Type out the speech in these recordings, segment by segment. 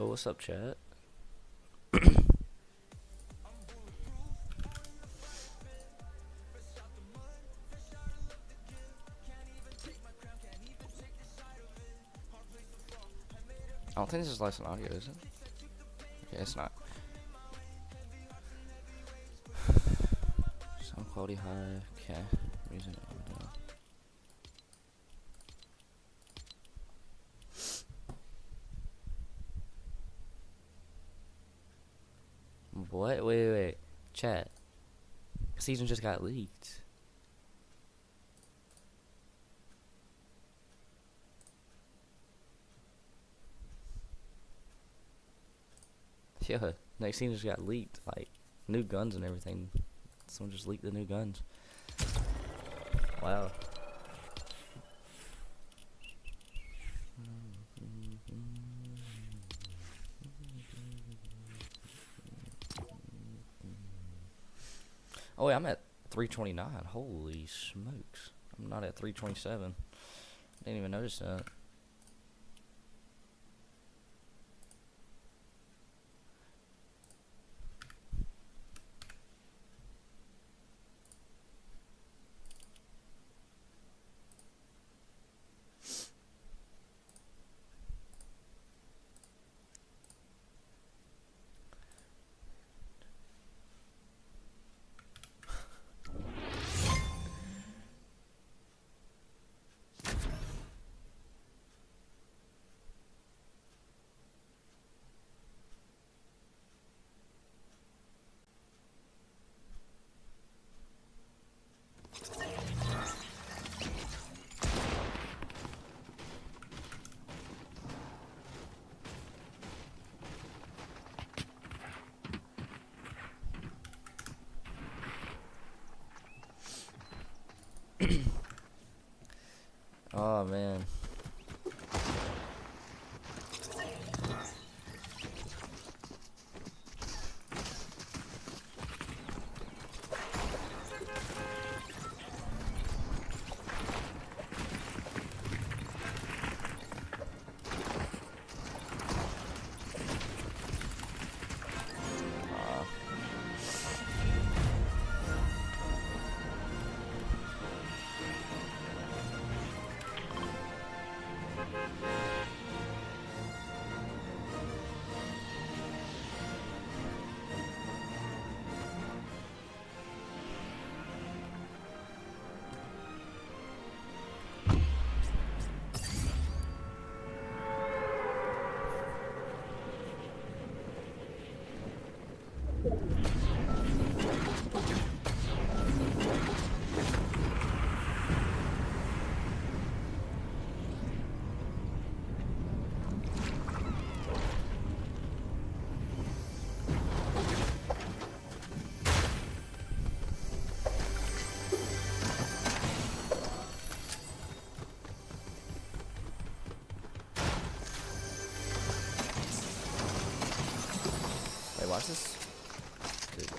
Yo, what's up, chat? I don't think this is licensed audio, is it? Okay, it's not. Sound quality high. Okay. Reason. What? Wait. Chat. Season just got leaked. Yeah, next season just got leaked. Like, new guns and everything. Someone just leaked the new guns. Wow. Oh wait, I'm at 329. Holy smokes. I'm not at 327. Didn't even notice that. Oh man. Wait, watch this. Dude.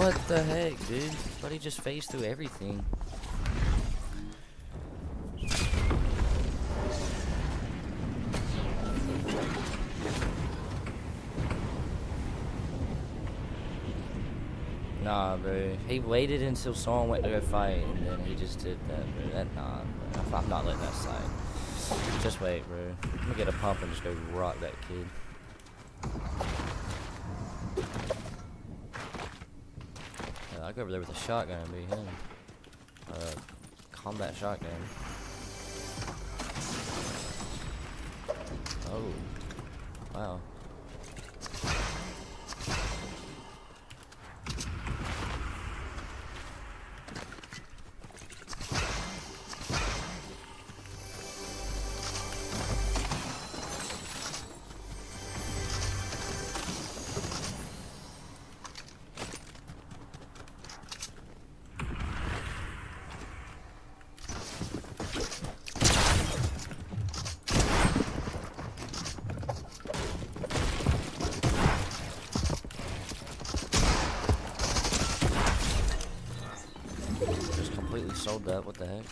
What the heck, dude? Buddy just phased through everything. Nah, bro. He waited until someone went to go fight, and then he just did that, bro. Nah, bro. I'm not letting that slide. Just wait, bro. I'm gonna get a pump and just go rock that kid. Yeah, I'll go over there with a shotgun and be him. Combat shotgun. Oh. Wow. Completely sold that, what the heck?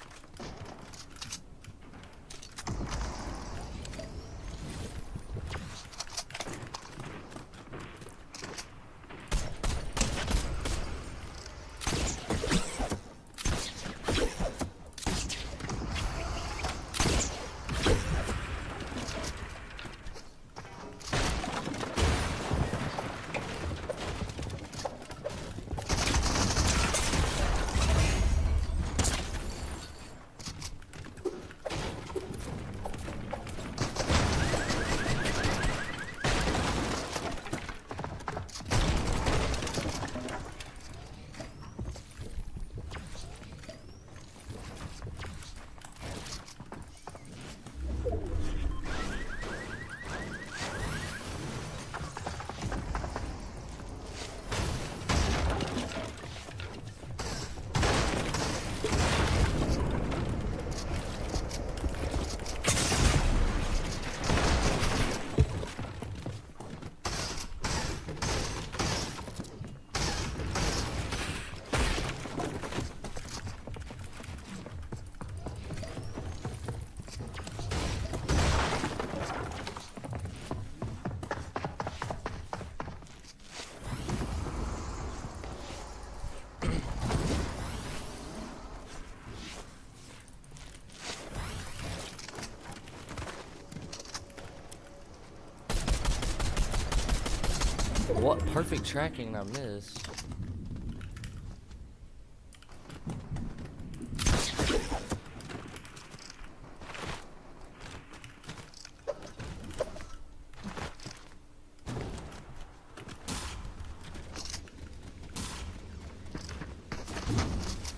What perfect tracking I missed.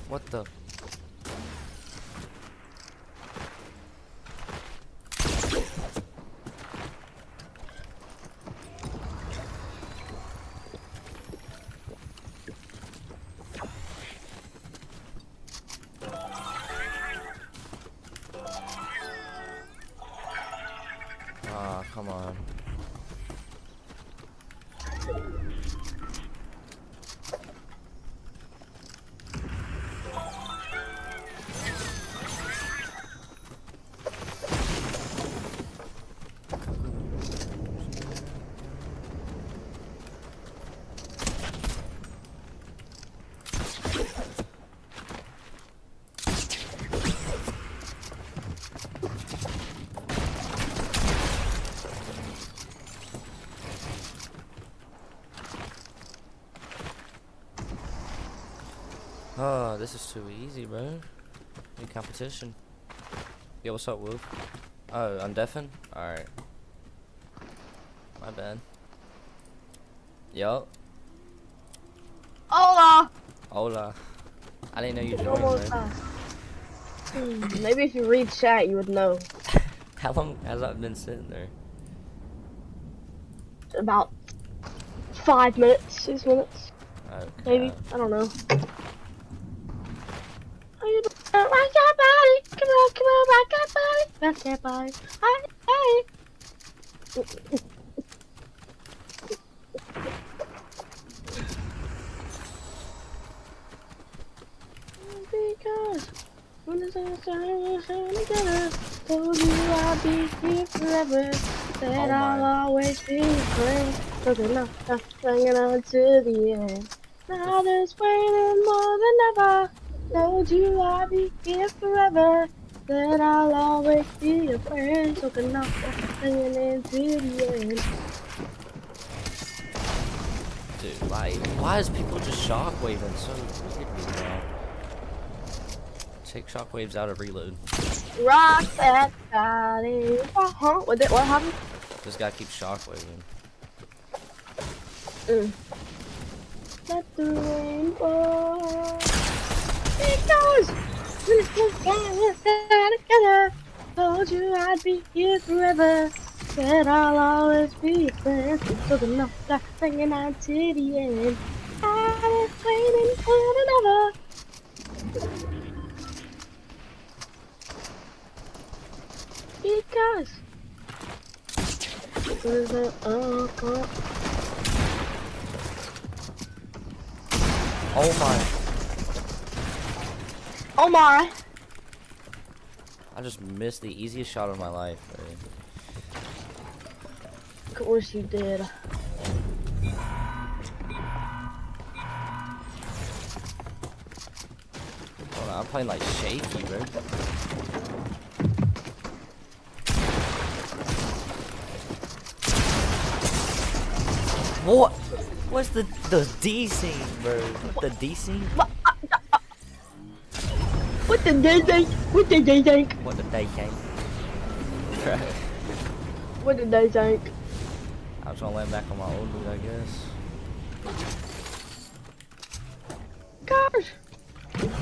What the? Ah, come on. Oh, this is too easy, bro. New competition. Yo, what's up, Wolf? Oh, I'm deafened? Alright. My bad. Yo. Hola! Hola. I didn't know you joined, man. Maybe if you read chat, you would know. How long has that been sitting there? About 5 minutes, 6 minutes. Okay. Maybe. I don't know. Rock your body, come on, rock your body, rock your body, hey. When the sun shines together, told you I'll be here forever. Said Oh my. I'll always be your friend. Looking up, hanging on to the end. Now there's waiting more than ever. Told you I'll be here forever. Said I'll always be your friend. Looking up, hanging into the end. Dude, like, why is people just shockwaving so weirdly now? Take shockwaves out of reload. Rock that body. Huh? What happened? This guy keeps shockwaving. Let the rainbow. Because when it comes down, we'll stand together. Told you I'd be here forever. Said I'll always be your friend. So the enough that singing out to the end. I was waiting for another. Because there's a Oh my. oh my. I just missed the easiest shot of my life, dude. Of course you did. Hold on, I'm playing like shaky, bro. What? What's the D scene, bro? What the D scene? What the day think? What the day think? What the day scene? What did they think? I was gonna land back on my old loot, I guess. Gosh!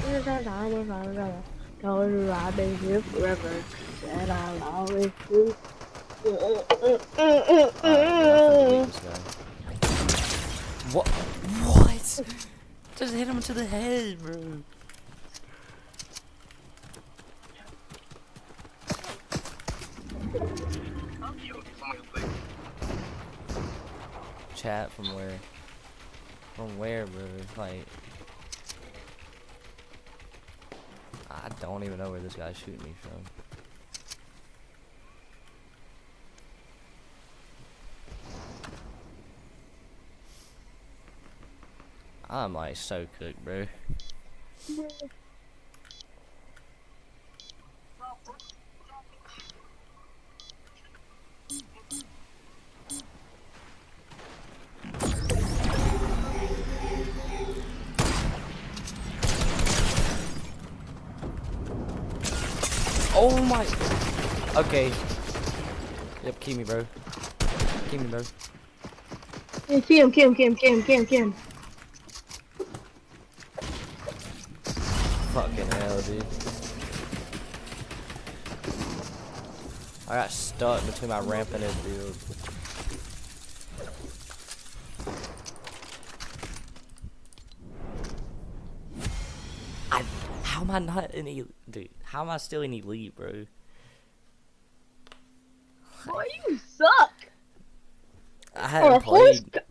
Here's our time with our brother. Told you I've been here forever. Said I'll always do. Alright, I have to delete this guy. What? What? Just hit him to the head, bro. Chat from where? From where, bro? Like, I don't even know where this guy's shooting me from. I'm like so cooked, bro. Oh my. Okay. Yep, keep me, bro. Keep me, bro. Hey, Kim. Fucking hell, dude. I got stuck between my ramp and his build. How am I not in elite? Dude, how am I still in elite, bro? Boy, you suck. I haven't horse played.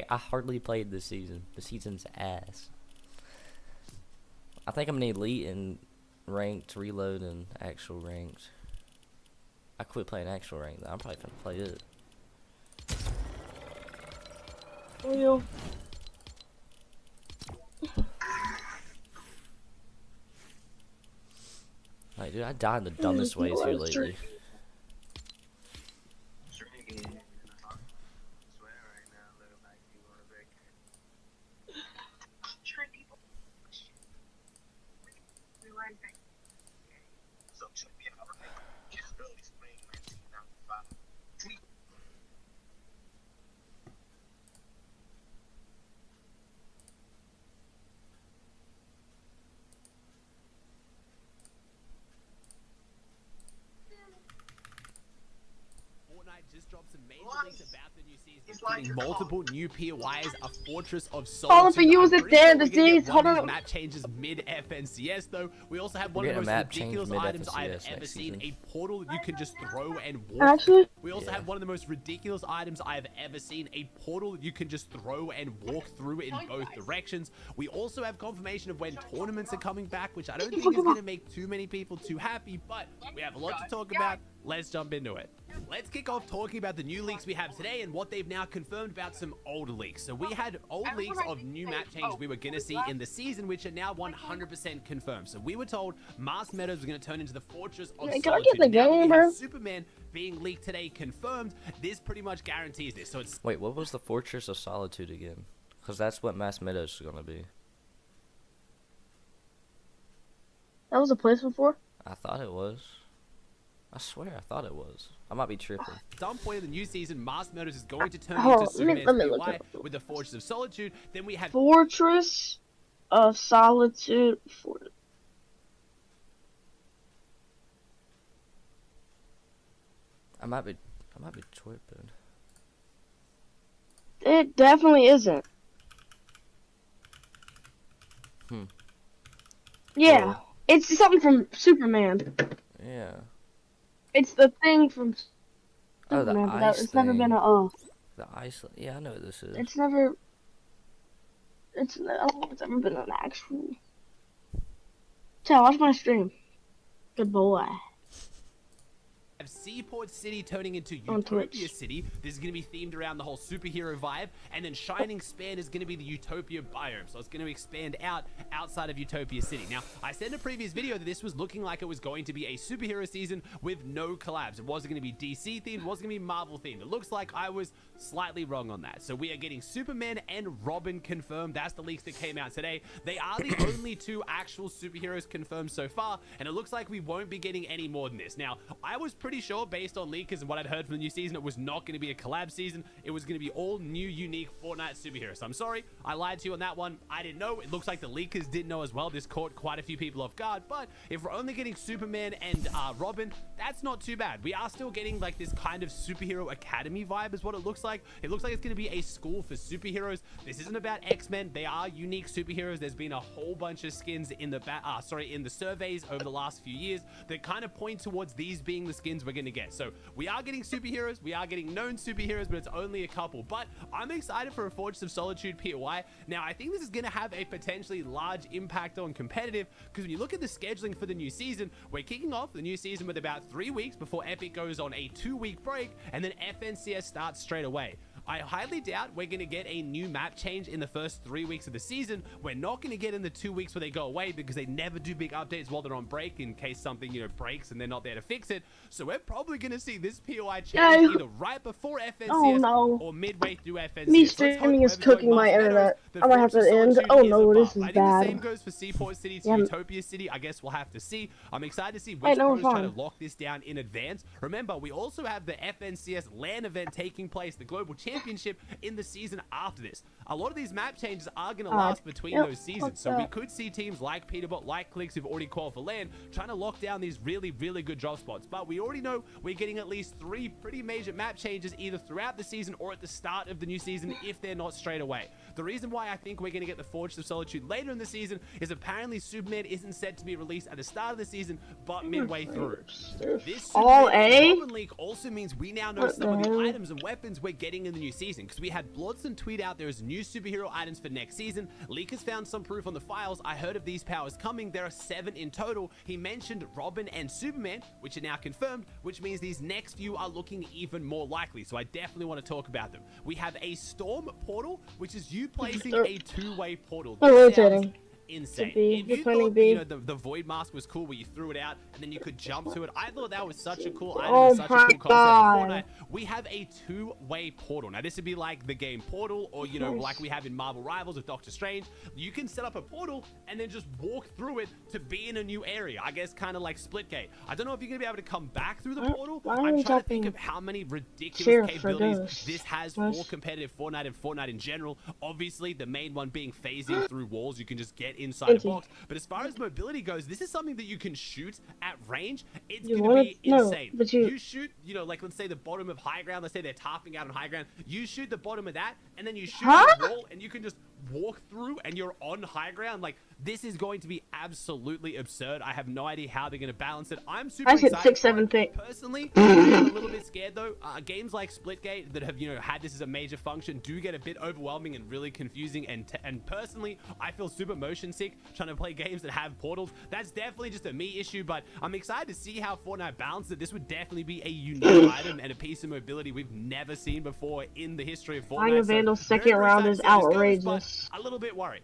I hardly played this season. The season's ass. I think I'm an elite in ranked, reload, and actual ranked. I quit playing actual ranked. I'm probably gonna play it. Well, Like, dude, I died in the dumbest ways here lately. just dropped some major leaks about the new season, including multiple new POIs, a Fortress of Hold on Solitude. for you, is I'm it pretty there? sure The we're gonna get disease. one Hold of these on. map changes mid FNCS though. We also have one We're of the getting a most map change ridiculous mid items I've FNCS ever next seen. season. A portal that you can just throw and walk. Actually, We also Yeah. have one of the most ridiculous items I've ever seen, a portal that you can just throw and walk through in both directions. We also have confirmation of when tournaments are coming back, which I don't think is going to make too many people too happy, but we have a lot to talk about. Let's jump into it. Let's kick off talking about the new leaks we have today and what they've now confirmed about some old leaks. So we had old leaks of new map changes we were going to see in the season, which are now 100% confirmed. So we were told Mars Meadows was going to turn into the Fortress of Can I Solitude. get the Now that we game, have bro? Superman being leaked today confirmed, this pretty much guarantees this. So it's Wait, what was the Fortress of Solitude again? Because that's what Mass Meadows is gonna be. that was a place before. I thought it was. I swear I thought it was. I might be tripping. At some point in the new season, Mars Meadows is going to turn Oh, into let me Superman's look POI it up. with the Fortress of Solitude. Then we have Fortress of Solitude. I might be tripping. It definitely isn't. Hmm. Yeah, Well, it's something from Superman. yeah. It's the thing from Oh, the Superman, but ice it's never been thing. a. The ice. Yeah, I know what this is. It's never. I don't think it's ever been an actual. Tell, watch my stream. Good boy. Seaport City turning into On Utopia Twitch. City. This is going to be themed around the whole superhero vibe. And then Shining Span is going to be the Utopia biome. So it's going to expand outside of Utopia City. Now, I said in a previous video that this was looking like it was going to be a superhero season with no collabs. It wasn't going to be DC themed, it wasn't going to be Marvel themed. It looks like I was slightly wrong on that. So we are getting Superman and Robin confirmed. That's the leaks that came out today. They are the only two actual superheroes confirmed so far. And it looks like we won't be getting any more than this. Now, I was pretty sure based on leakers and what I'd heard from the new season, it was not going to be a collab season. It was going to be all new, unique Fortnite superheroes. So I'm sorry, I lied to you on that one. I didn't know. It looks like the leakers didn't know as well. This caught quite a few people off guard. But if we're only getting Superman and Robin, that's not too bad. We are still getting like this kind of superhero academy vibe is what it looks like. It looks like it's going to be a school for superheroes. This isn't about X-Men. They are unique superheroes. There's been a whole bunch of skins in the in the surveys over the last few years that kind of point towards these being the skins we're going to get. So we are getting superheroes, we are getting known superheroes, but it's only a couple. But I'm excited for a Fortress of Solitude POI. Now, I think this is going to have a potentially large impact on competitive, because when you look at the scheduling for the new season, we're kicking off the new season with about 3 weeks before Epic goes on a 2-week break, and then FNCS starts straight away. I highly doubt we're going to get a new map change in the first 3 weeks of the season. We're not going to get in the 2 weeks where they go away, because they never do big updates while they're on break in case something, breaks and they're not there to fix it. So we're probably going to see this POI change either right before FNCS Oh, no. or midway through FNCS. Me So let's hope streaming is whoever's going cooking my Mars Meadows, internet. that I might have to Fortress of end. Solitude Oh, is no, above. this is I think bad. the same goes for Seaport City to Yeah. Utopia City. I guess we'll have to see. I'm excited to see which Hey, no, pros try to fine. lock this down in advance. Remember, we also have the FNCS LAN event taking place, the Global Championship, in the season after this. A lot of these map changes are going to last between yep, those seasons, fuck so we that. could see teams like Peterbot, like Clicks, who've already called for LAN, trying to lock down these really, really good drop spots. But we already know we're getting at least 3 pretty major map changes either throughout the season or at the start of the new season if they're not straight away. The reason why I think we're going to get the Fortress of Solitude later in the season is apparently Superman isn't set to be released at the start of the season, but midway through. This All Superman A? Robin leak also means we now know What some of the the hell? items and weapons we're getting in the new season, because we had Bloodson tweet out there is new superhero items for next season. Leakers found some proof on the files. I heard of these powers coming. There are 7 in total. He mentioned Robin and Superman, which are now confirmed, which means these next few are looking even more likely. So I definitely want to talk about them. We have a Storm portal, which is you placing a 2-way portal. They're This sounds rotating. insane. B, If you defending thought B. the Void Mask was cool where you threw it out and then you could jump to it, I thought that was such a cool item, Oh and such a my cool concept for God. Fortnite. We have a 2-way portal. Now this would be like the game Portal, or Nice. like we have in Marvel Rivals with Doctor Strange. You can set up a portal and then just walk through it to be in a new area. I guess kind of like Splitgate. I don't know if you're gonna be able to come back through the Why- portal. why I'm are we trying to think tapping of how many ridiculous Sheriff for capabilities Ghost? this has Nice. for competitive Fortnite and Fortnite in general. Obviously, the main one being phasing through walls. You can just get inside a Empty. box. But as far as mobility goes, this is something that you can shoot at range. It's You going to wanna- be no, insane. but you- shoot, you know, like let's say the bottom of high ground. Let's say they're tarping out on high ground. You shoot the bottom of that, and then you shoot Huh? the wall, and you can just walk through, and you're on high ground. Like, this is going to be absolutely absurd. I have no idea how they're going to balance it. I'm super I said excited. 6, for 7 it. thing. Personally, I'm a little bit scared though. Games like Splitgate that have, you know, had this as a major function do get a bit overwhelming and really confusing. And personally, I feel super motion sick trying to play games that have portals. That's definitely just a me issue, but I'm excited to see how Fortnite balances it. This would definitely be a unique item and a piece of mobility we've never seen before in the history of Fortnite. Flying a Vandal's very, second very round excited is to see how this goes, outrageous. but a little bit worried.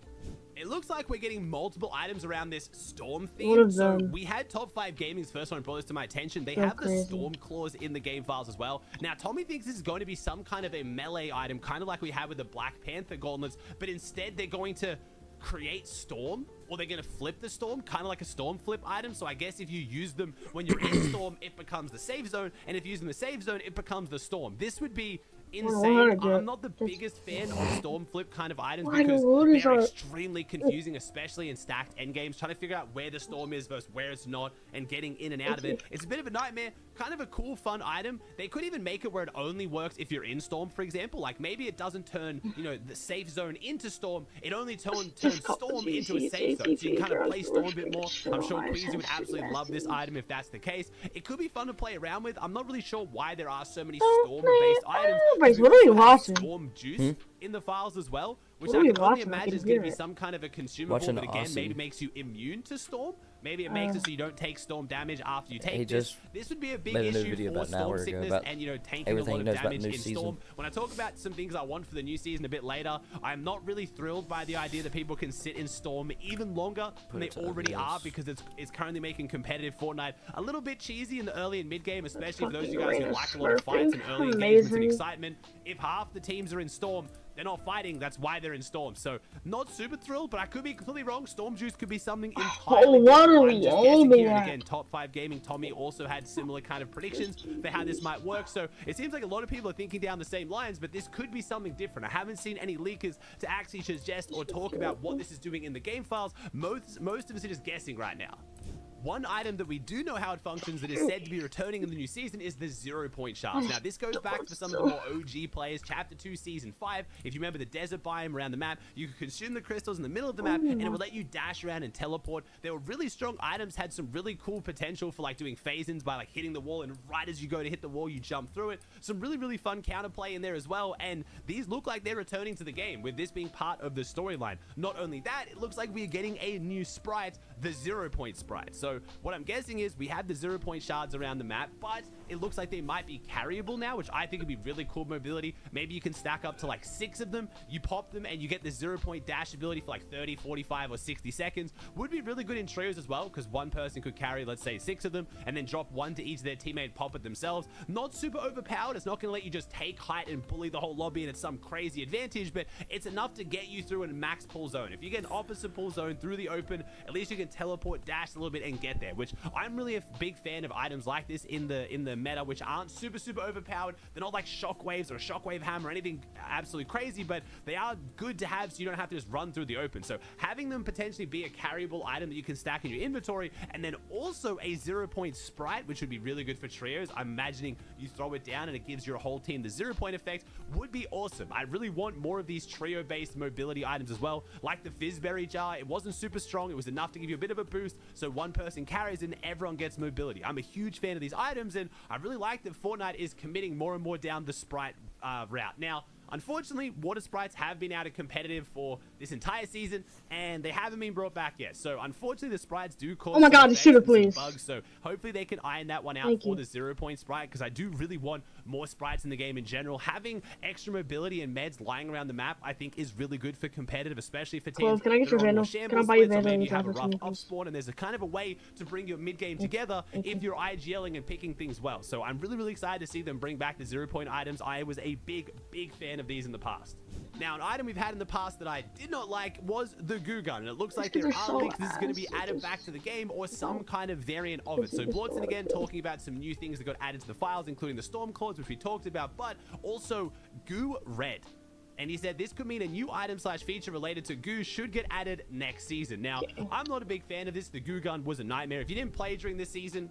It looks like we're getting multiple items around this Storm What theme. of So them? we had Top 5 Gaming's first one brought this to my attention. They So have the crazy. Storm claws in the game files as well. Now, Tommy thinks this is going to be some kind of a melee item, kind of like we had with the Black Panther gauntlets, but instead they're going to create Storm, or they're going to flip the Storm, kind of like a Storm flip item. So I guess if you use them when you're in Storm, it becomes the safe zone, and if you use them in the safe zone, it becomes the Storm. This would be insane. 100, I'm not the biggest fan of Storm flip kind of items Why because what is they're our- extremely confusing, especially in stacked endgames, trying to figure out where the Storm is versus where it's not, and getting in and out of it. It's a bit of a nightmare. Kind of a cool, fun item. They could even make it where it only works if you're in Storm, for example. Like, maybe it doesn't turn, you know, the safe zone into Storm. It only turns call Storm it into a GG, safe zone. So you can kind of play GG, Storm a bit more. I'm sure GG, Queasy would absolutely love this GG. item if that's the case. It could be fun to play around with. I'm not really sure why there are so many Don't Storm-based play items. Bros, We what are we also have watching? Storm Juice in the files as well, which What are I we can only watching? I imagine can is going to hear be it. some kind of a consumable, Watching but again, Aussie. maybe makes you immune to Storm. Maybe it makes it so you don't take Storm damage after you take He this. just This would be a big made a new issue video for about an hour Storm ago sickness about and, you know, tanking a everything lot he of knows about damage new in season. Storm. When I talk about some things I want for the new season a bit later, I'm not really thrilled by the idea that people can sit in Storm even longer than they it to already are, OBS. because it's currently making competitive Fortnite a little bit cheesy in the early and mid game, especially for those of you fucking guys who great. like a lot of fights and early Amazing. engagements and excitement. If half the teams are in Storm, they're not fighting. That's why they're in Storm. So not super thrilled, but I could be completely wrong. Storm Juice could be something entirely what different. are I'm we just guessing aiming here. And at? again, Top 5 Gaming Tommy also had similar kind of predictions for how this might work. So it seems like a lot of people are thinking down the same lines, but this could be something different. I haven't seen any leakers to actually suggest or talk about what this is doing in the game files. Most of us are just guessing right now. One item that we do know how it functions that is said to be returning in the new season is the 0-point shards. Now, this goes back to some of the more OG players. Chapter 2, Season 5. If you remember the desert biome around the map, you could consume the crystals in the middle of the map, and it would let you dash around and teleport. They were really strong items, had some really cool potential for like doing phase-ins by like hitting the wall, and right as you go to hit the wall, you jump through it. Some really, really fun counterplay in there as well, and these look like they're returning to the game, with this being part of the storyline. Not only that, it looks like we are getting a new sprite, the 0-point sprite. So what I'm guessing is we have the 0-point shards around the map, but it looks like they might be carryable now, which I think would be really cool mobility. Maybe you can stack up to like 6 of them, you pop them, and you get the 0-point dash ability for like 30, 45, or 60 seconds. Would be really good in trios as well, because one person could carry, let's say, 6 of them, and then drop 1 to each of their teammate, pop it themselves. Not super overpowered. It's not going to let you just take height and bully the whole lobby and it's some crazy advantage, but it's enough to get you through a max pull zone. If you get an opposite pull zone through the open, at least you can teleport, dash a little bit, and get there, which I'm really a big fan of items like this in the meta, which aren't super overpowered. They're not like shockwaves or a shockwave hammer or anything absolutely crazy, but they are good to have so you don't have to just run through the open. So having them potentially be a carryable item that you can stack in your inventory, and then also a 0-point sprite, which would be really good for trios. I'm imagining you throw it down and it gives your whole team the 0-point effect, would be awesome. I really want more of these trio-based mobility items as well, like the Fizzberry jar. It wasn't super strong. It was enough to give you a bit of a boost, so one person carries and everyone gets mobility. I'm a huge fan of these items, and I really like that Fortnite is committing more and more down the sprite route. Now, unfortunately, water sprites have been out of competitive for this entire season, and they haven't been brought back yet. So, unfortunately, the sprites do cause Oh my some God, effects shooter, and some please. bugs. So, hopefully, they can iron that one out Thank for you. the 0-point sprite, because I do really want more sprites in the game in general. Having extra mobility and meds lying around the map, I think, is really good for competitive, especially for teams. Clove, can I get that your are on more Vandal? Can I shambles buy you splits, or Vandal maybe you have a anytime rough soon, up please? spawn, and there's a kind of a way to bring your mid game together if you're IGLing and picking things well. So I'm really excited to see them bring back the 0-point items. I was a big fan of these in the past. Now, an item we've had in the past that I did not like was the goo gun, and it looks like there They're are so leaks this is going to be ass. added back to the game, or some kind of variant of it. So Blorton again talking about some new things that got added to the files, including the storm claws, which we talked about, but also goo red. And he said this could mean a new item / feature related to goo should get added next season. Now, I'm not a big fan of this. The goo gun was a nightmare. If you didn't play during this season,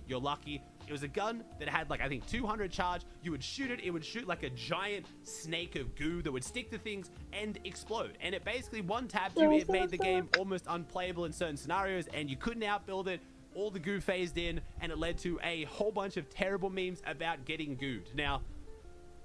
you're lucky. It was a gun that had like, I think 200 charge. You would shoot it. It would shoot like a giant snake of goo that would stick to things and explode. And it basically one tapped you. It made the game almost unplayable in certain scenarios, and you couldn't outbuild it. All the goo phased in, and it led to a whole bunch of terrible memes about getting gooed. Now,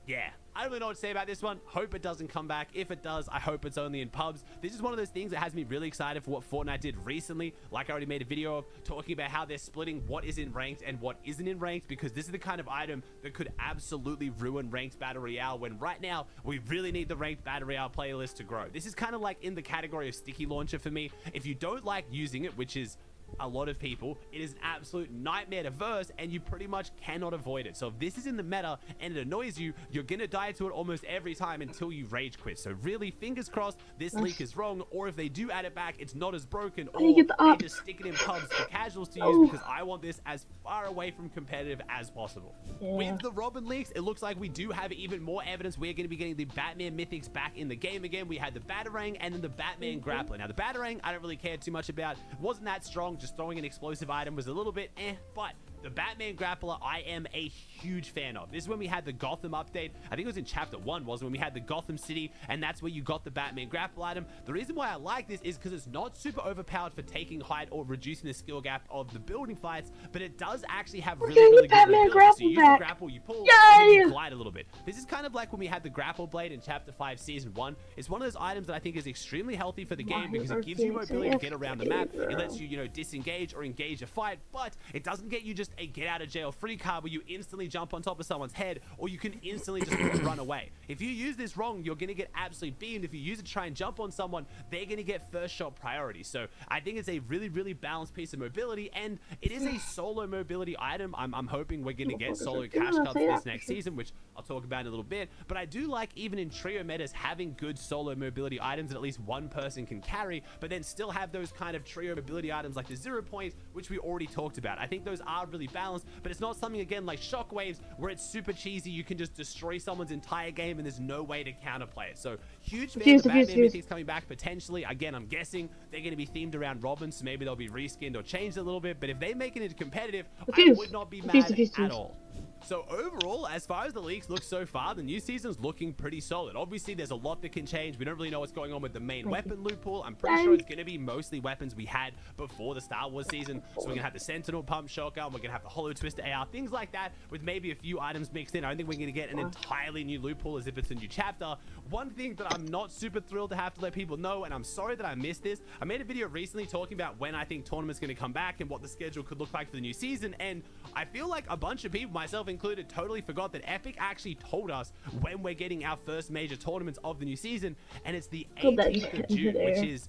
yeah, I don't really know what to say about this one. Hope it doesn't come back. If it does, I hope it's only in pubs. This is one of those things that has me really excited for what Fortnite did recently. Like I already made a video of talking about how they're splitting what is in ranked and what isn't in ranked, because this is the kind of item that could absolutely ruin ranked battle royale, when right now we really need the ranked battle royale playlist to grow. This is kind of like in the category of sticky launcher for me. If you don't like using it, which is a lot of people, it is an absolute nightmare to verse, and you pretty much cannot avoid it. So if this is in the meta and it annoys you, you're gonna die to it almost every time until you rage quit. So really, fingers crossed this leak is wrong, or if they do add it back, it's not as broken, or they just stick it in pubs for casuals to use, because I want this as far away from competitive as possible. With the Robin leaks, it looks like we do have even more evidence. We're going to be getting the Batman mythics back in the game again. We had the Batarang and then the Batman grappler. Now the Batarang I don't really care too much about. It wasn't that strong. Just throwing an explosive item was a little bit but the Batman grappler I am a huge fan of. This is when we had the Gotham update. I think it was in chapter 1, wasn't it? When we had the Gotham City, and that's where you got the Batman grapple item. The reason why I like this is because it's not super overpowered for taking height or reducing the skill gap of the building fights, but it does actually have really good Batman grapple. So you use the grapple, you pull, and you glide a little bit. This is kind of like when we had the grapple blade in chapter 5 season 1. It's one of those items that I think is extremely healthy for the game, because it gives you mobility to get around the map. It lets you, disengage or engage a fight, but it doesn't get you just a get out of jail free card where you instantly jump on top of someone's head, or you can instantly just run away. If you use this wrong, you're going to get absolutely beamed. If you use it to try and jump on someone, they're going to get first shot priority. So I think it's a really, really balanced piece of mobility, and it is a solo mobility item. I'm hoping we're going to get solo cash cards this next season, which I'll talk about in a little bit. But I do like, even in trio metas, having good solo mobility items that at least one person can carry, but then still have those kind of trio mobility items like the 0 point, which we already talked about. I think those are really balanced, but it's not something, again, like shockwaves, where it's super cheesy. You can just destroy someone's entire game and there's no way to counterplay it. So huge fan of Batman mythics coming back potentially. Again, I'm guessing they're going to be themed around Robin, so maybe they'll be reskinned or changed a little bit. But if they make it into competitive, I would not be mad at all. So overall, as far as the leaks look so far, the new season's looking pretty solid. Obviously, there's a lot that can change. We don't really know what's going on with the main weapon loophole. I'm pretty sure it's going to be mostly weapons we had before the Star Wars season. So we're going to have the Sentinel Pump Shotgun, we're going to have the Hollow Twister AR, things like that, with maybe a few items mixed in. I don't think we're going to get an entirely new loophole as if it's a new chapter. One thing that I'm not super thrilled to have to let people know, and I'm sorry that I missed this, I made a video recently talking about when I think tournaments going to come back and what the schedule could look like for the new season, and I feel like a bunch of people, myself included, totally forgot that Epic actually told us when we're getting our first major tournaments of the new season, and it's the 18th of June, which is,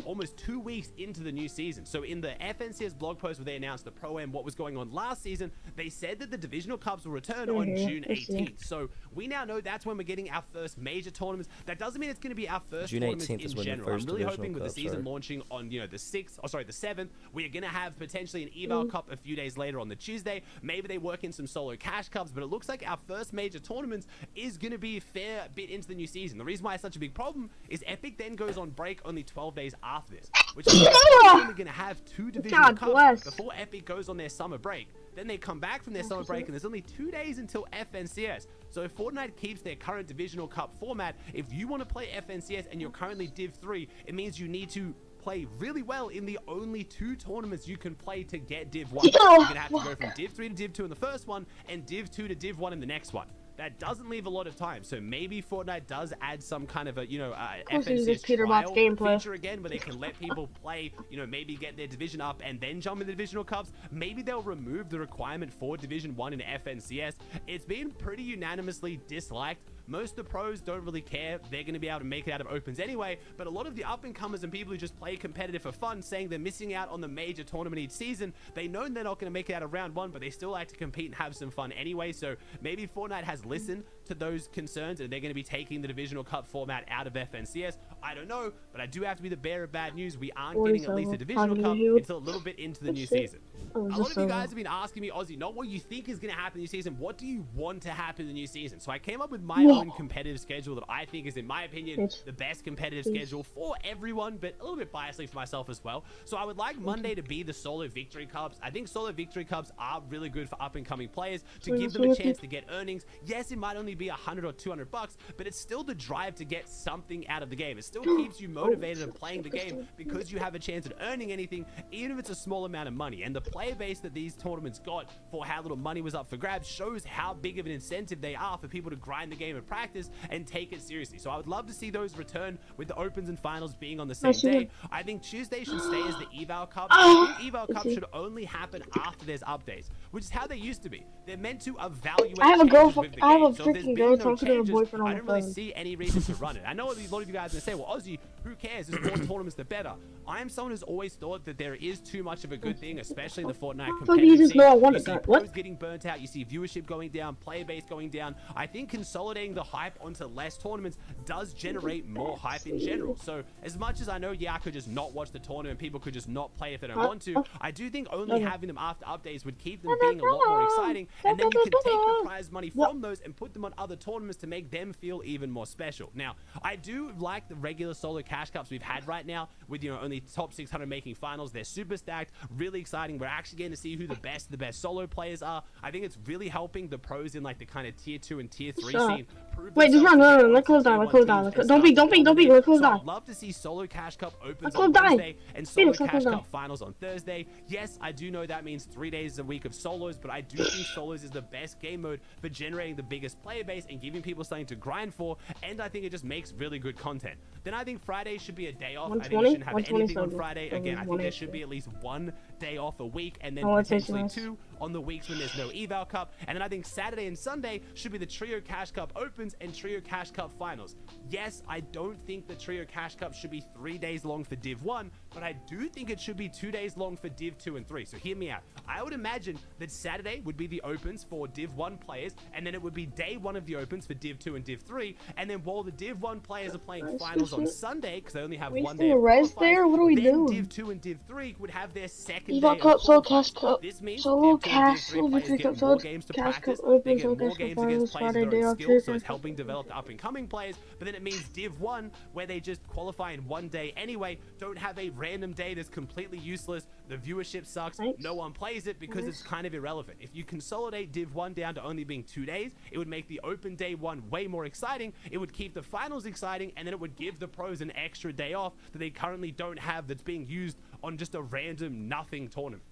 almost 2 weeks into the new season. So in the FNCS blog post where they announced the Pro-Am, what was going on last season, they said that the Divisional Cups will return on June 18th. So we now know that's when we're getting our first major tournaments. That doesn't mean it's going to be our first tournaments in general. I'm really hoping with the season launching on, the 7th, we are going to have potentially an Eval Cup a few days later on the Tuesday. Maybe they work in some solo cash cups, but it looks like our first major tournaments is going to be a fair bit into the new season. The reason why it's such a big problem is Epic then goes on break only 12 days after this, which is only going to have 2 divisional cups before Epic goes on their summer break. Then they come back from their summer break, and there's only 2 days until FNCS. So if Fortnite keeps their current divisional cup format, if you want to play FNCS and you're currently Div 3, it means you need to play really well in the only 2 tournaments you can play to get Div 1. You're going to have to go from Div 3 to Div 2 in the first one, and Div 2 to Div 1 in the next one. That doesn't leave a lot of time, so maybe Fortnite does add some kind of a, FNCS trial feature again, where they can let people play, maybe get their division up and then jump into divisional cups. Maybe they'll remove the requirement for Division 1 in FNCS. It's been pretty unanimously disliked. Most of the pros don't really care. They're going to be able to make it out of opens anyway, but a lot of the up-and-comers and people who just play competitive for fun, saying they're missing out on the major tournament each season, they know they're not going to make it out of round 1, but they still like to compete and have some fun anyway. So maybe Fortnite has listened to those concerns and they're going to be taking the Divisional Cup format out of FNCS. I don't know, but I do have to be the bearer of bad news. We aren't getting at least a Divisional Cup until a little bit into the new season. A lot of you guys have been asking me, Ozzy, not what you think is going to happen in the new season, what do you want to happen in the new season? So I came up with my own competitive schedule that I think is, in my opinion, the best competitive schedule for everyone, but a little bit biasly for myself as well. So I would like Monday to be the Solo Victory Cups. I think Solo Victory Cups are really good for up-and-coming players to give them a chance to get earnings. Yes, it might only be $100 or $200, but it's still the drive to get something out of the game. It still keeps you motivated and playing the game because you have a chance at earning anything, even if it's a small amount of money. And the player base that these tournaments got for how little money was up for grabs shows how big of an incentive they are for people to grind the game and practice and take it seriously. So I would love to see those return with the opens and finals being on the same day. I think Tuesday should stay as the Eval Cup. I think Eval Cup should only happen after there's updates, which is how they used to be. They're meant to evaluate I have a girlfriend. I have a so freaking girl talking to her boyfriend on I the don't really phone. see any reason to run it. I know a lot of you guys are going to say, well, Ozzy, who cares? There's more tournaments, the better. I am someone who's always thought that there is too much of a good thing, especially in the Fortnite competitive scene. You see pros getting burnt out. You see viewership going down, player base going down. I think consolidating the hype onto less tournaments does generate more hype in general. So as much as I know, yeah, I could just not watch the tournament, people could just not play if they don't want to, I do think only having them after updates would keep them being a lot more exciting, and then you could take the prize money from those and put them on other tournaments to make them feel even more special. Now, I do like the regular solo cash cups we've had right now with, you know, only top 600 making finals. They're super stacked, really exciting. We're actually getting to see who the best solo players are. I think it's really helping the pros in like the kind of tier 2 and tier 3 scene. Wait, just run, let close down, Don't be, let close down. I'd love to see Solo Cash Cup opens Let on close Wednesday and Solo Phoenix, Cash Cup finals on Thursday. Yes, I do know that means 3 days a week of solos, but I do think solos is the best game mode for generating the biggest player base and giving people something to grind for, and I think it just makes really good content. Then I think Friday should be a day off. I think we shouldn't have anything on Friday. Again, I think there should be at least 1 day off a week, and then potentially 2 on the weeks when there's no Eval Cup. And then I think Saturday and Sunday should be the Trio Cash Cup Opens and Trio Cash Cup Finals. Yes, I don't think the Trio Cash Cup should be 3 days long for Div 1, but I do think it should be 2 days long for Div 2 and 3. So hear me out. I would imagine that Saturday would be the Opens for Div 1 players, and then it would be day 1 of the Opens for Div 2 and Div 3, and then while the Div 1 players are playing finals on Sunday, because they only have 1 day of rest there? What are we then doing? Div 2 and Div 3 would have their second Eval day Cup, of Solo qualifying. Cash Cup, This means Solo Div 2 and Div Cash, 3 Solo players Victory get Cup, more Solo games to Cash Cup practice. They Opens, get Solo more Cash Cup games Finals, against players Friday, that day are off, skilled, Trio so it's Cash helping develop the up-and-coming players. But then it means Div 1, where they just qualify in 1 day anyway, don't have a random day that's completely useless. The viewership sucks. No one plays it because it's kind of irrelevant. If you consolidate Div 1 down to only being 2 days, it would make the open day 1 way more exciting. It would keep the finals exciting, and then it would give the pros an extra day off that they currently don't have, that's being used on just a random nothing tournament.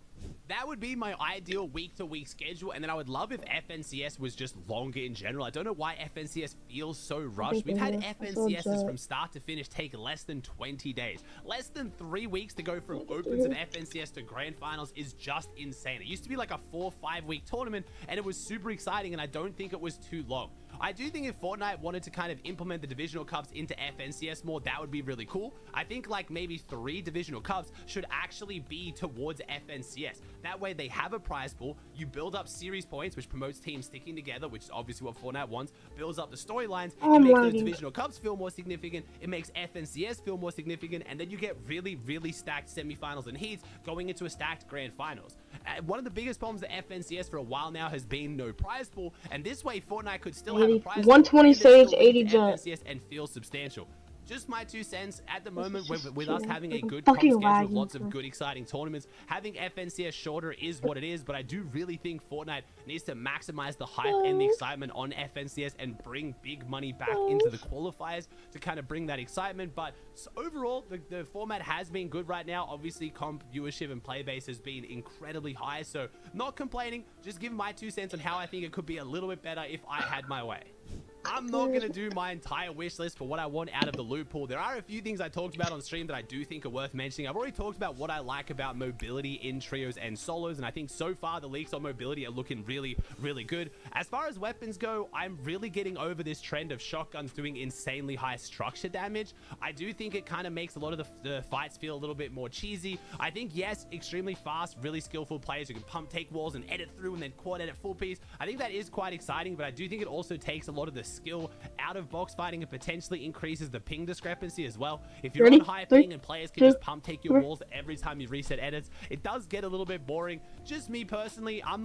That would be my ideal week-to-week schedule, and then I would love if FNCS was just longer in general. I don't know why FNCS feels so rushed. We've had FNCSs from start to finish take less than 20 days. Less than 3 weeks to go from opens of FNCS to grand finals is just insane. It used to be like a 4 or 5 week tournament, and it was super exciting, and I don't think it was too long. I do think if Fortnite wanted to kind of implement the divisional cups into FNCS more, that would be really cool. I think like maybe 3 divisional cups should actually be towards FNCS. That way they have a prize pool, you build up series points, which promotes teams sticking together, which is obviously what Fortnite wants, builds up the storylines, it makes those divisional cups feel more significant, it makes FNCS feel more significant, and then you get really, really stacked semifinals and heats going into a stacked grand finals. One of the biggest problems that FNCS for a while now has been no prize pool, and this way Fortnite could still have a prize pool 120 Sage, 80 Jet. FNCS and feel substantial. Just my 2 cents. At the moment, with us having a good comp schedule, lots of good exciting tournaments, having FNCS shorter is what it is, but I do really think Fortnite needs to maximize the hype and the excitement on FNCS and bring big money back into the qualifiers to kind of bring that excitement. But overall, the format has been good right now. Obviously, comp viewership and play base has been incredibly high, so not complaining, just giving my 2 cents on how I think it could be a little bit better if I had my way. I'm not going to do my entire wish list for what I want out of the loot pool. There are a few things I talked about on stream that I do think are worth mentioning. I've already talked about what I like about mobility in trios and solos, and I think so far the leaks on mobility are looking really, really good. As far as weapons go, I'm really getting over this trend of shotguns doing insanely high structure damage. I do think it kind of makes a lot of the fights feel a little bit more cheesy. I think, yes, extremely fast, really skillful players who can pump take walls and edit through and then quad edit full piece. I think that is quite exciting, but I do think it also takes a lot of the skill out of box fighting and potentially increases the ping discrepancy as well. If you're on high ping and players can just pump take your walls every time you reset edits, it does get a little bit boring. Just me personally, I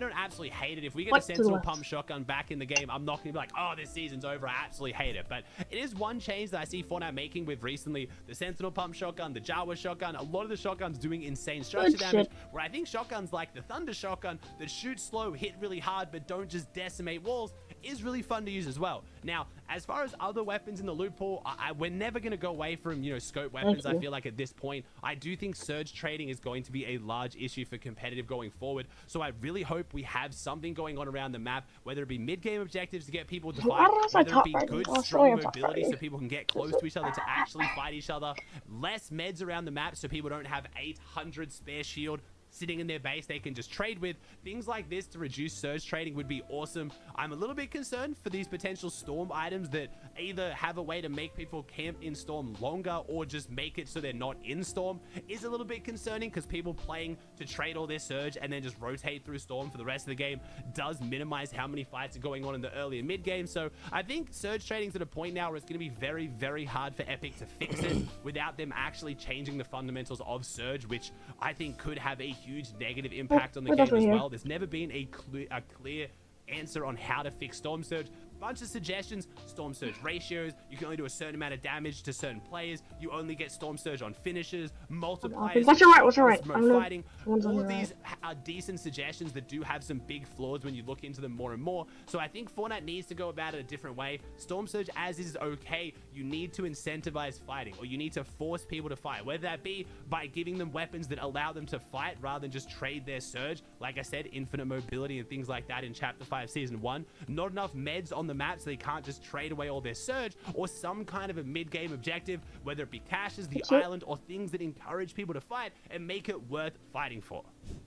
don't absolutely hate it. If we get a Sentinel pump shotgun back in the game, I'm not gonna be like, oh, this season's over, I absolutely hate it. But it is one change that I see Fortnite making with recently the Sentinel pump shotgun, the Jawa shotgun, a lot of the shotguns doing insane structure damage, where I think shotguns like the Thunder shotgun that shoot slow, hit really hard, but don't just decimate walls, is really fun to use as well. Now, as far as other weapons in the loot pool, we're never going to go away from, scope weapons. I feel like at this point, I do think surge trading is going to be a large issue for competitive going forward. So I really hope we have something going on around the map, whether it be mid-game objectives to get people to fight, whether it be good, strong mobility so people can get close to each other to actually fight each other, less meds around the map so people don't have 800 spare shield sitting in their base they can just trade with. Things like this to reduce surge trading would be awesome. I'm a little bit concerned for these potential storm items that either have a way to make people camp in storm longer or just make it so they're not in storm is a little bit concerning, because people playing to trade all their surge and then just rotate through storm for the rest of the game does minimize how many fights are going on in the early and mid game. So I think surge trading's at a point now where it's going to be very, very hard for Epic to fix it without them actually changing the fundamentals of surge, which I think could have a huge negative impact on the game as well. There's never been a clear answer on how to fix storm surge. Bunch of suggestions: storm surge ratios, you can only do a certain amount of damage to certain players, you only get storm surge on finishes, multipliers, what's your right? fighting. All of these are decent suggestions that do have some big flaws when you look into them more and more. So I think Fortnite needs to go about it a different way. Storm surge as is okay. You need to incentivize fighting, or you need to force people to fight, whether that be by giving them weapons that allow them to fight rather than just trade their surge. Like I said, infinite mobility and things like that in Chapter 5 Season 1. Not enough meds on the map so they can't just trade away all their surge, or some kind of a mid-game objective, whether it be caches, the island, or things that encourage people to fight and make it worth fighting for.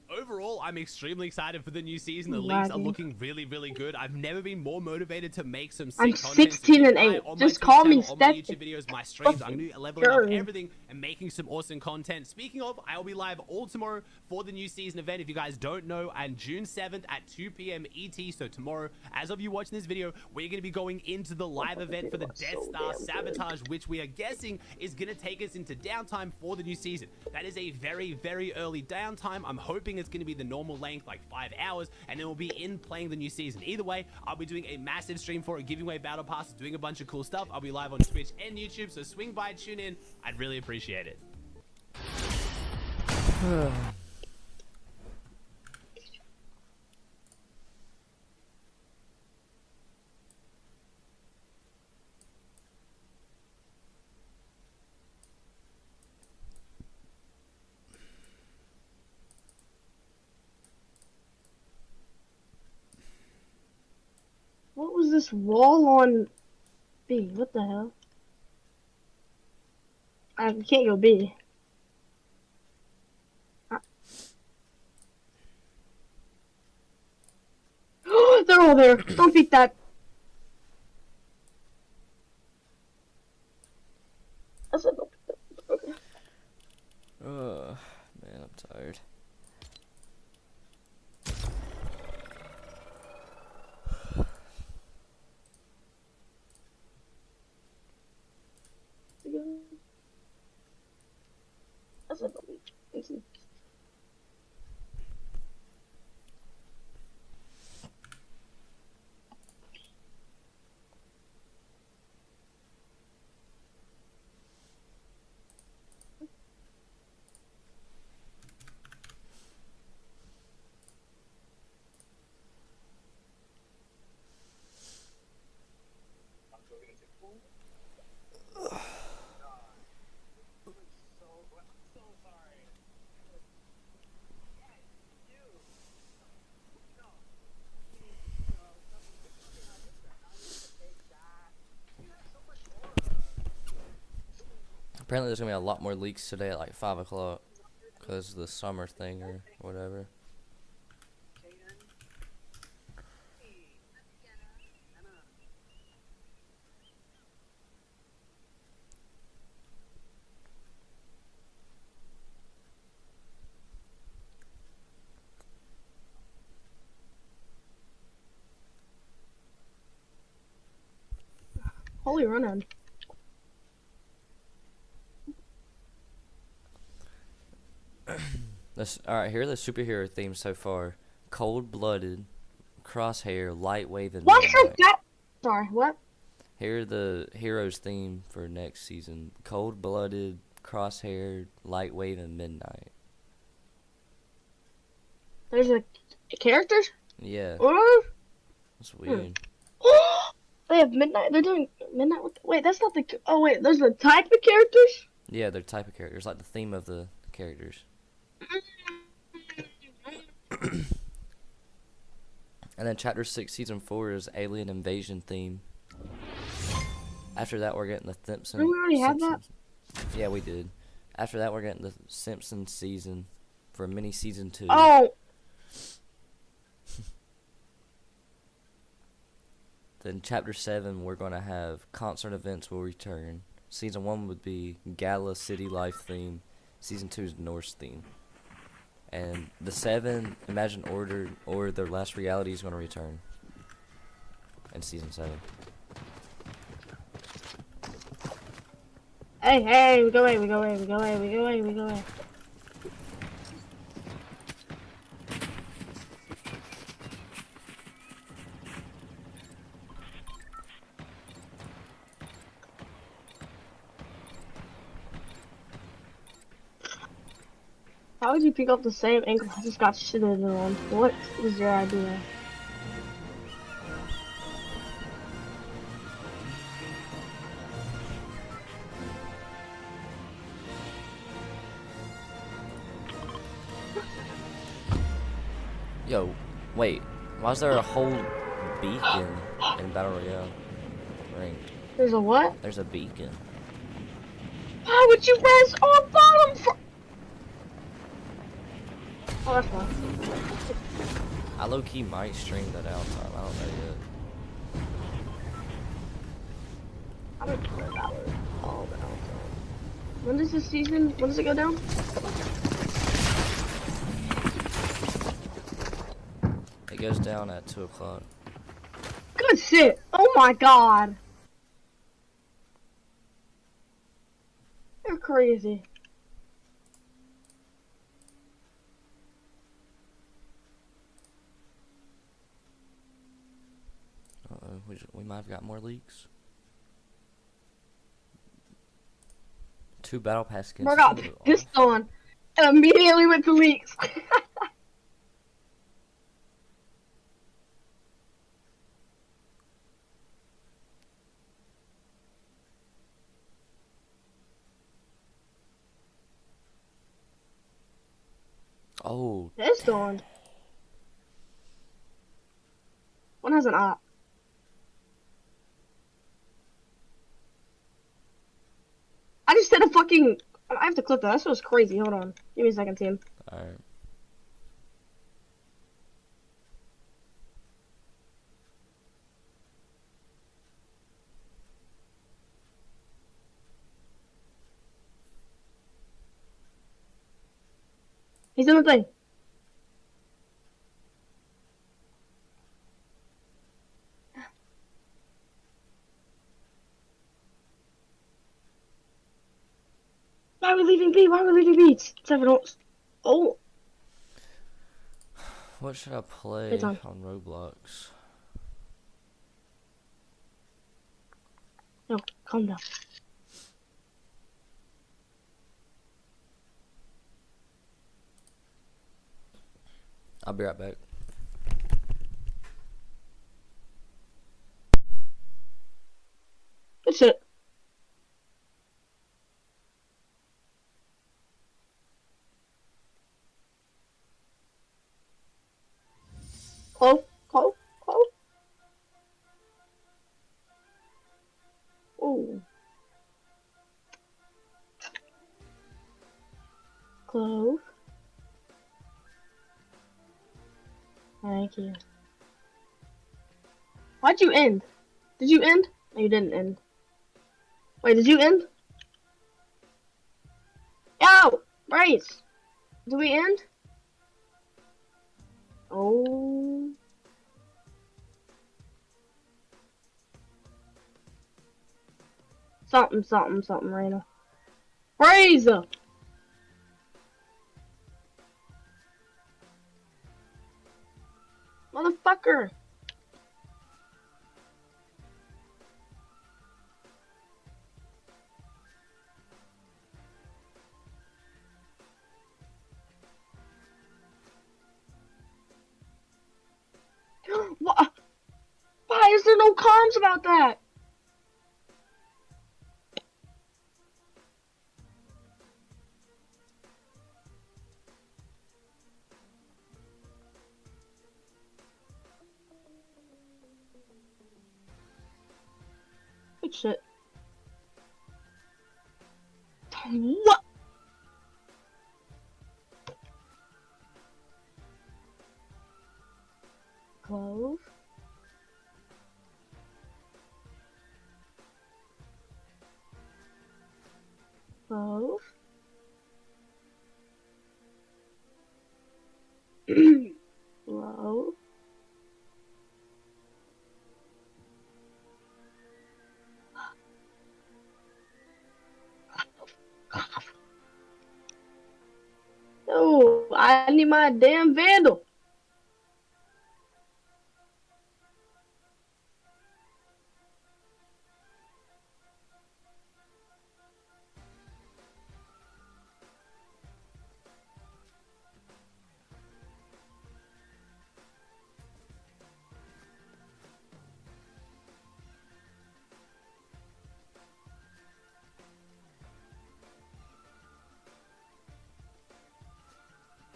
Overall, I'm extremely excited for the new season. The leaks are looking really, really good. I've never been more motivated to make some sick content. I'm 16 and 8. Just call me Steph. On my YouTube videos, my streams, I'm going to be leveling up everything and making some awesome content. Speaking of, I'll be live all tomorrow for the new season event. If you guys don't know, on June 7th at 2 p.m. ET, so tomorrow, as of you watching this video, we're going to be going into the live event for the Death Star Sabotage, which we are guessing is going to take us into downtime for the new season. That is a very, very early downtime. I'm hoping it's going to be the normal length, like 5 hours, and then we'll be in playing the new season. Either way, I'll be doing a massive stream for it, giving away battle passes, doing a bunch of cool stuff. I'll be live on Twitch and YouTube, so swing by, tune in. I'd really appreciate it. What was this wall on B? What the hell? I can't go B. They're all there. Don't beat that. I said don't beat that. Okay. Man, I'm tired. I said don't beat. Thank you. Apparently, there's gonna be a lot more leaks today at like 5 o'clock, cause of the summer thing or whatever. Holy run-on. Alright, here are the superhero themes so far. Cold-blooded, Crosshair, Lightwave, and What's your Midnight. that? Sorry, what? Here are the heroes theme for next season. Cold-blooded, Crosshair, Lightwave, and Midnight. There's a characters? Yeah, Oh, that's weird. they have midnight. They're doing midnight. Wait, that's not the. Oh wait, those are the type of characters. Yeah, they're type of characters, like the theme of the characters. And then Chapter 6, Season 4 is Alien Invasion theme. After that, we're getting the Simpsons. Didn't we already have that? Yeah, we did. After that, we're getting the Simpsons season for mini Season 2. Oh, Then Chapter 7, we're going to have Concert Events will return. Season 1 would be Gala City Life theme. Season 2 is Norse theme. And the 7, Imagine Order or Their Last Reality is going to return. In Season 7. hey, we go away, we go away, we go away, we go away, we go away. How would you pick up the same ankle I just got shitted on? What was your idea? Yo, wait. Why is there a whole beacon in Battle Royale? Ranked. There's a what? There's a beacon. Why would you res on bottom for? Oh, that's fine. I low-key might stream that outside. I don't know yet. I don't care about it. All the outside. When does this season? When does it go down? It goes down at 2 o'clock. Good shit. Oh my god. You're crazy. Uh-oh, we might have got more leaks. 2 battle pass skins. I got pissed on and immediately went to leaks. Oh, Pissed on. One has an op. I just did a fucking. I have to clip that. That was crazy. Hold on. Give me a second, team. alright. He's doing the thing. Why are we leaving B? Why are we leaving B? Seven. Oh. What should I play It's on. Roblox? No, calm down. I'll be right back. Good shit. Close, close, close. Ooh. back here. Why'd you end? Did you end? No, you didn't end. Wait, did you end? Yo! Brace! Did we end? Oh. Something, Raina. Braze! Motherfucker! What? Why is there no comms about that? Good shit. What? Clove. Clove. Clove. No, I need my damn vandal.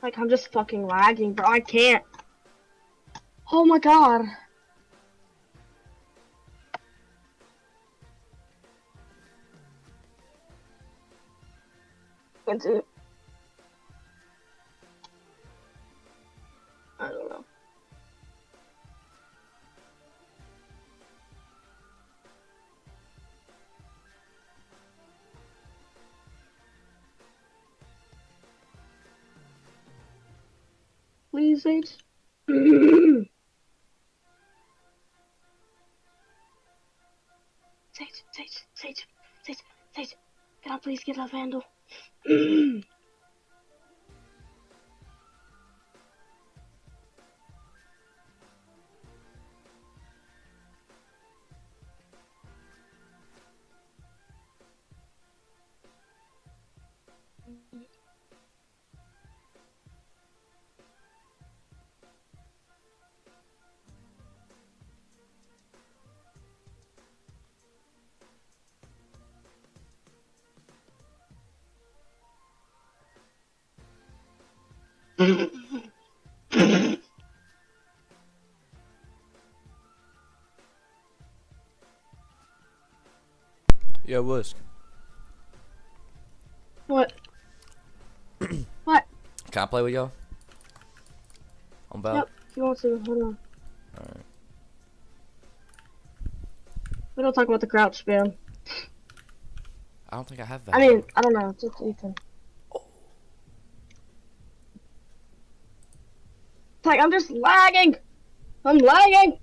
Like, I'm just fucking lagging, bro. I can't. Oh my god. Can't do it. I don't know. Please, H. Sage, can I please get a vandal? Yo, Wusk. What? What? Can I play with y'all? On Val? Yep, if you want to, hold on. Alright. We don't talk about the crouch spam. I don't think I have Val. I mean, I don't know, it's just Ethan. It's like, I'm just lagging! I'm lagging!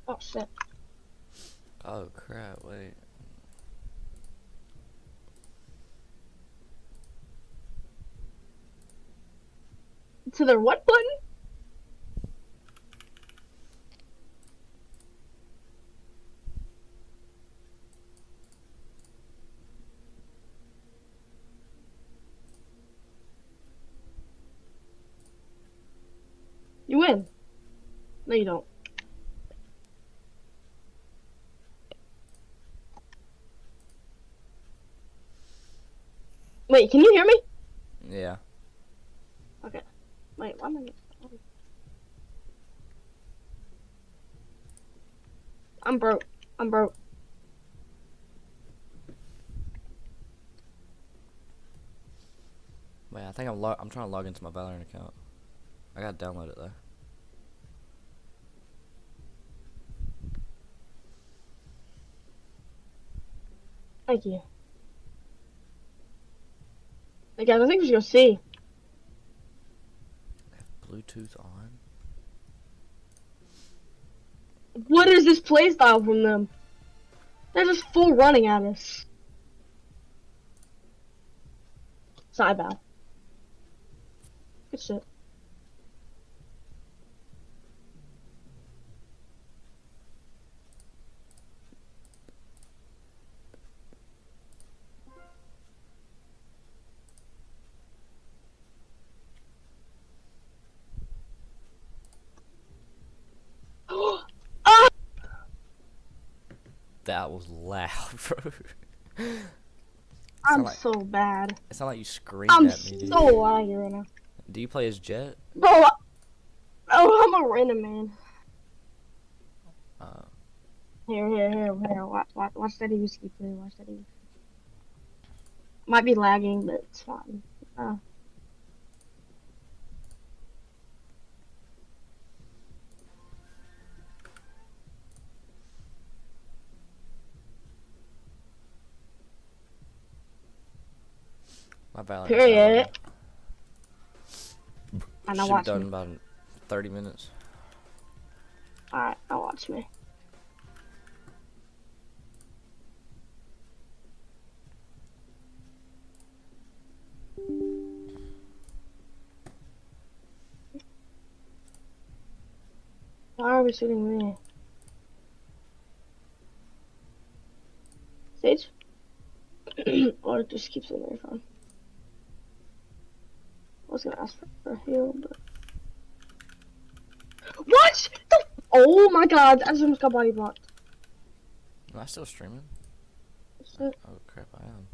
Oh shit. Oh crap, wait. To their what button? You win. No, you don't. Wait, can you hear me? Yeah. Okay. Wait, 1 minute. I'm broke. I'm broke. Wait, I think I'm trying to log into my Valorant account. I gotta download it though. Thank you. Hey guys, I think we should go see. Bluetooth on. What is this playstyle from them? They're just full running at us. Side bow. Good shit. Ah! That was loud, bro. I'm like- so bad. It sounded like you screamed I'm at me, dude. so angry right now. Do you play as Jet? Bro, I'm a random man. Here. Watch that whiskey, please. Watch that whiskey. Might be lagging, but it's fine. My Valorant. Period. I know, Should be watch done me. in about 30 minutes. Alright, now watch me. Why are we shooting me? Sage? Or just keeps in there, fine. I was gonna ask for a heal, but... What? Oh my god, I just almost got body blocked. Am I still streaming? Shit. Oh crap, I am.